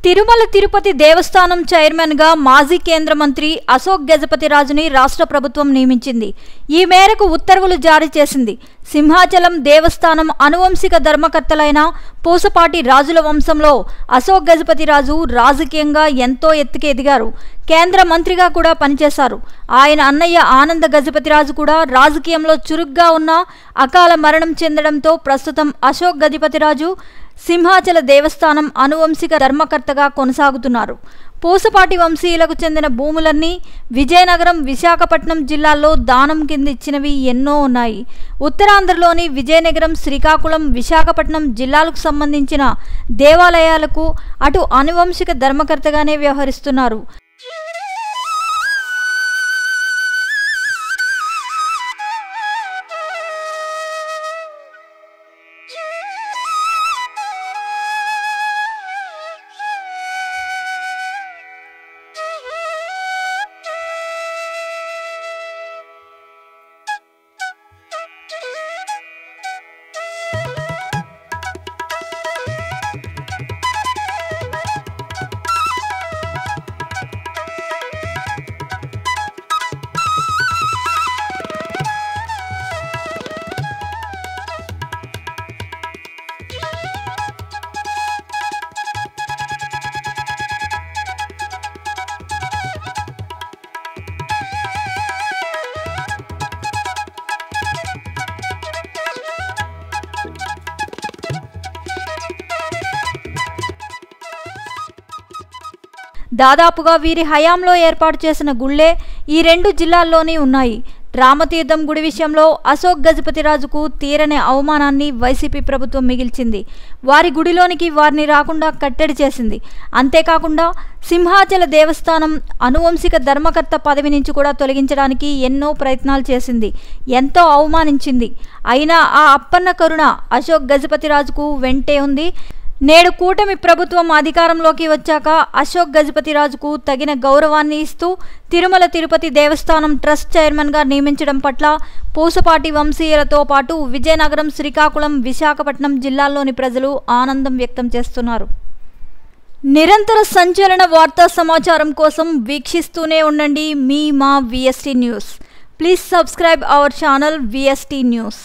తిరుమల తిరుపతి దేవస్థానం chairman గా మాజీ కేంద్ర మంత్రి అశోక్ గజపతిరాజుని రాష్ట్ర ప్రభుత్వం నియమించింది. ఈ మేరకు ఉత్తర్వులు జారీ చేసింది. సింహాచలం దేవస్థానం అనువంశిక ధర్మకర్తలైన పూసపాటి రాజుల వంశంలో అశోక్ గజపతిరాజు రాజకీయంగా ఎంతో ఎత్తుకు ఎదిగారు. కేంద్ర మంత్రిగా కూడా పనిచేశారు. ఆయన అన్నయ్య ఆనంద గజపతిరాజు కూడా రాజకీయంలో చురుగ్గా ఉన్న అకాల మరణం చెందడంతో ప్రస్తుతం అశోక్ గజపతిరాజు సింహాచల దేవస్థానం అనువంశిక ధర్మకర్తగా కొనసాగుతున్నారు. పూసపాటి వంశీయులకు చెందిన భూములన్నీ విజయనగరం, విశాఖపట్నం జిల్లాల్లో దానం కింద ఇచ్చినవి ఎన్నో ఉన్నాయి. ఉత్తరాంధ్రలోని విజయనగరం, శ్రీకాకుళం, విశాఖపట్నం జిల్లాలకు సంబంధించిన దేవాలయాలకు అటు అనువంశిక ధర్మకర్తగానే వ్యవహరిస్తున్నారు. దాదాపుగా వీరి హయాంలో ఏర్పాటు చేసిన గుళ్లే ఈ రెండు జిల్లాల్లోనే ఉన్నాయి. రామతీర్థం గుడి విషయంలో అశోక్ గజపతిరాజుకు తీరని అవమానాన్ని వైసీపీ ప్రభుత్వం మిగిల్చింది. వారి గుడిలోనికి వారిని రాకుండా కట్టడి చేసింది. అంతేకాకుండా సింహాచల దేవస్థానం అనువంశిక ధర్మకర్త పదవి నుంచి కూడా తొలగించడానికి ఎన్నో ప్రయత్నాలు చేసింది. ఎంతో అవమానించింది. అయినా ఆ అప్పన్న కరుణ అశోక్ గజపతిరాజుకు వెంటే ఉంది. నేడు కూటమి ప్రభుత్వం అధికారంలోకి వచ్చాక అశోక్ గజపతిరాజుకు తగిన గౌరవాన్ని ఇస్తూ తిరుమల తిరుపతి దేవస్థానం ట్రస్ట్ చైర్మన్గా నియమించడం పట్ల పూసపాటి వంశీయులతో పాటు విజయనగరం, శ్రీకాకుళం, విశాఖపట్నం జిల్లాల్లోని ప్రజలు ఆనందం వ్యక్తం చేస్తున్నారు. నిరంతర సంచలన వార్తా సమాచారం కోసం వీక్షిస్తూనే ఉండండి మా VST news. Please subscribe our channel VST news.